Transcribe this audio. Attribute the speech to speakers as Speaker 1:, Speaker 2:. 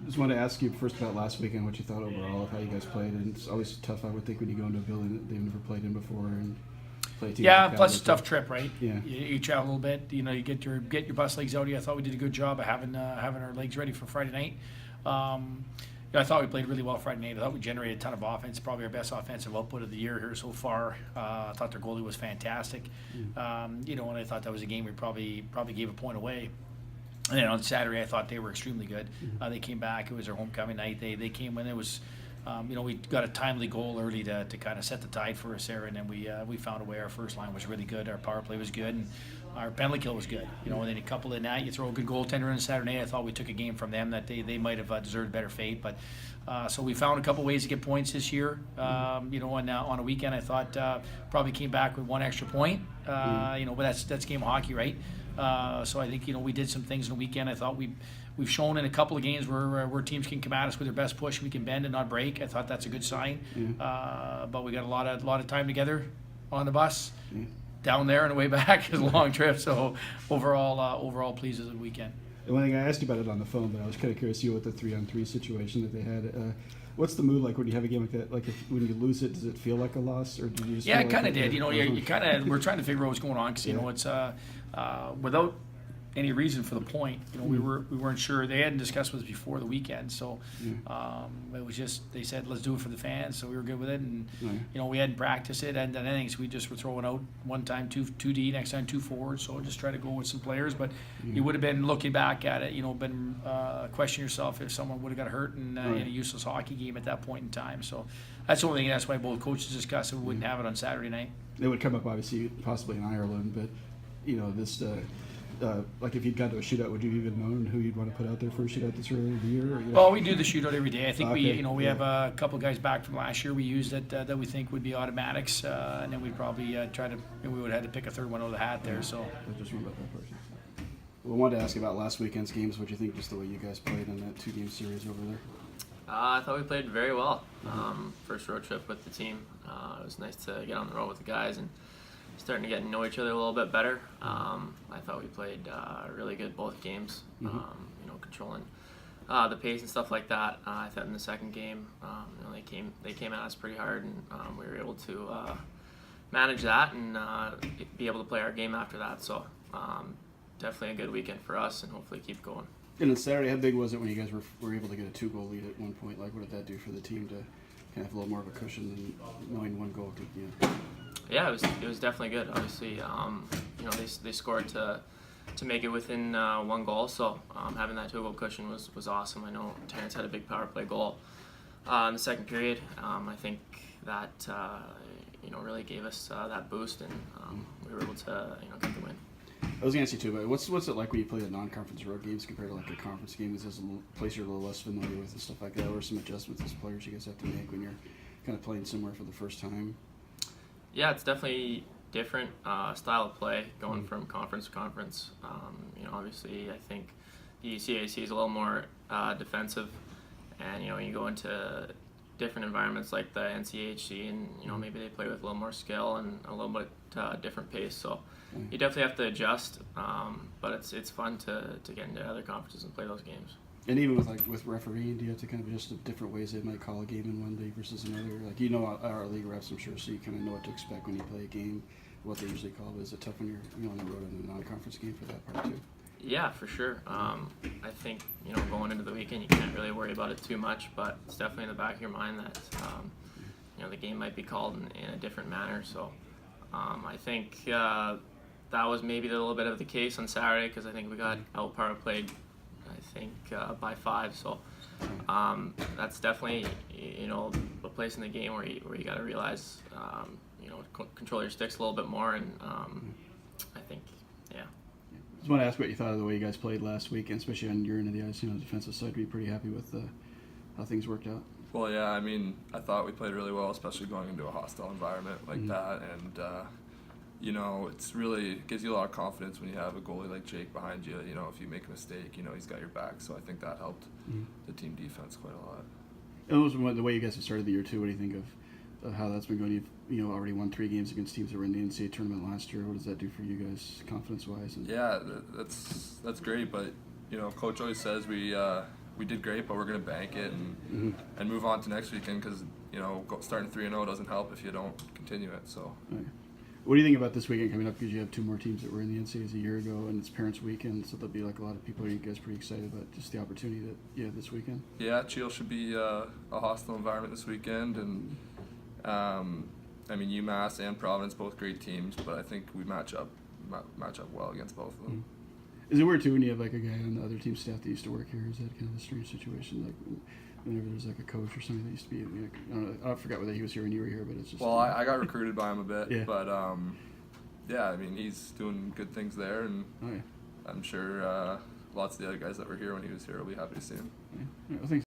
Speaker 1: Just wanted to ask you first about last weekend, what you thought overall of how you guys played, and it's always tough, I would think, when you go into a building that they've never played in before and play a team.
Speaker 2: Yeah,
Speaker 1: like
Speaker 2: plus it's a
Speaker 1: Cal.
Speaker 2: tough trip, right?
Speaker 1: Yeah.
Speaker 2: You travel a little bit. You know, you get your bus legs out. I thought we did a good job of having our legs ready for Friday night. I thought we played really well Friday night. I thought we generated a ton of offense, probably our best offensive output of the year here so far. I thought their goalie was fantastic. And I thought that was a game we probably gave a point away. And then on Saturday, I thought they were extremely good. They came back. It was their homecoming night. They came when it was, we got a timely goal early to kind of set the tide for us there, and then we found a way. Our first line was really good. Our power play was good, and our penalty kill was good. And then a couple in that, you throw a good goaltender in Saturday night. I thought we took a game from them that they might have deserved better fate, but so we found a couple ways to get points this year. On a weekend, I thought probably came back with one extra point. But that's game of hockey, right? So I think we did some things in the weekend. I thought we've shown in a couple of games where teams can come at us with their best push. We can bend and not break. I thought that's a good sign. But we got a lot of time together on the bus, down there and the way back. It's a long trip. So overall pleased with the weekend.
Speaker 1: And one thing, I asked you about it on the phone, but I was kind of curious with the 3-on-3 situation that they had. What's the mood like when you have a game like that? Like when you lose it, does it feel like a loss, or do you just?
Speaker 2: Yeah,
Speaker 1: feel
Speaker 2: it kind of
Speaker 1: like
Speaker 2: did. You kind of we're trying to figure out what's going on because it's without any reason for the point. We weren't sure. They hadn't discussed with us before the weekend, so it was just they said let's do it for the fans, so we were good with it, and we hadn't practiced it and done anything, so we just were throwing out one time 2D, next time 2 forwards, so just try to go with some players, but you would have been looking back at it, been questioning yourself if someone would have got hurt in a useless hockey game at that point in time. So that's the only thing. That's why both coaches discussed it. We wouldn't have it on Saturday night.
Speaker 1: It would come up obviously possibly in Ireland, but this. Like if you'd gone to a shootout, would you even known who you'd want to put out there for a shootout this early in the year?
Speaker 2: Well, we do the shootout every day. I think
Speaker 1: Okay.
Speaker 2: we have a couple of guys back from last year we used that we think would be automatics, and then we'd probably we would have had to pick a third one out of the hat there. So
Speaker 1: I just remember that person. Well, I wanted to ask about last weekend's games. What do you think, just the way you guys played in that 2-game series over there?
Speaker 3: I thought we played very well. First road trip with the team. It was nice to get on the road with the guys and starting to get to know each other a little bit better. I thought we played really good both games. Controlling the pace and stuff like that. I thought in the second game, they came at us pretty hard, and we were able to manage that and be able to play our game after that. So definitely a good weekend for us, and hopefully keep going.
Speaker 1: And on Saturday, how big was it when you guys were able to get a 2-goal lead at one point? Like, what did that do for the team to kind of have a little more of a cushion than knowing one goal could,
Speaker 3: Yeah, it was definitely good. Obviously, they scored to make it within 1 goal. So having that 2-goal cushion was awesome. I know Terrence had a big power play goal in the second period. I think that really gave us that boost, and we were able to get the win.
Speaker 1: I was going to ask you too, but what's it like when you play the non-conference road games compared to like a conference game? Is this a place you're a little less familiar with and stuff like that? Or some adjustments as players you guys have to make when you're kind of playing somewhere for the first time?
Speaker 3: Yeah, it's definitely different style of play going from conference to conference. Obviously, I think the CAC is a little more defensive, and you go into different environments like the NCHC, and maybe they play with a little more skill and a little bit different pace. So you definitely have to adjust, but it's fun to get into other conferences and play those games.
Speaker 1: And even with refereeing, do you have to kind of adjust to different ways they might call a game in one league versus another? Like our league refs, I'm sure, so you kind of know what to expect when you play a game, what they usually call. But is it tough when you're on the road in a non-conference game for that part too?
Speaker 3: Yeah, for sure. I think going into the weekend, you can't really worry about it too much, but it's definitely in the back of your mind that the game might be called in a different manner. So I think that was maybe a little bit of the case on Saturday because I think we got out power played. I think by 5, so that's definitely a place in the game where you got to realize control your sticks a little bit more, and I think
Speaker 1: Just want to ask what you thought of the way you guys played last week, and especially on your end of the ice. The defensive side, were you pretty happy with how things worked out?
Speaker 4: Well, yeah, I mean, I thought we played really well, especially going into a hostile environment like that, and it's really gives you a lot of confidence when you have a goalie like Jake behind you. If you make a mistake, he's got your back. So I think that helped the team defense quite a lot.
Speaker 1: And it was the way you guys have started the year too. What do you think of how that's been going? You've already won 3 games against teams that were in the NCAA tournament last year. What does that do for you guys, confidence-wise?
Speaker 4: Yeah, that's great. But Coach always says we we did great, but we're going to bank it and move on to next weekend because, you know, starting 3-0 doesn't help if you don't continue it. So.
Speaker 1: Okay. What do you think about this weekend coming up? Because you have 2 more teams that were in the NCAAs a year ago, and it's Parents' Weekend, so there'll be like a lot of people. Are you guys pretty excited about just the opportunity that you have this weekend?
Speaker 4: Yeah, Cheel should be a hostile environment this weekend, and I mean UMass and Providence, both great teams, but I think we match up well against both of them.
Speaker 1: Is it weird too when you have like a guy on the other team staff that used to work here? Is that kind of a strange situation? Like whenever there's like a coach or something that used to be, like, I don't know, I forgot whether he was here when you were here, but it's just.
Speaker 4: Well, I got recruited by him a bit,
Speaker 1: Yeah.
Speaker 4: but yeah, I mean he's doing good things there, and
Speaker 1: Oh, yeah.
Speaker 4: I'm sure lots of the other guys that were here when he was here will be happy to see him.
Speaker 1: Yeah. Well, thanks.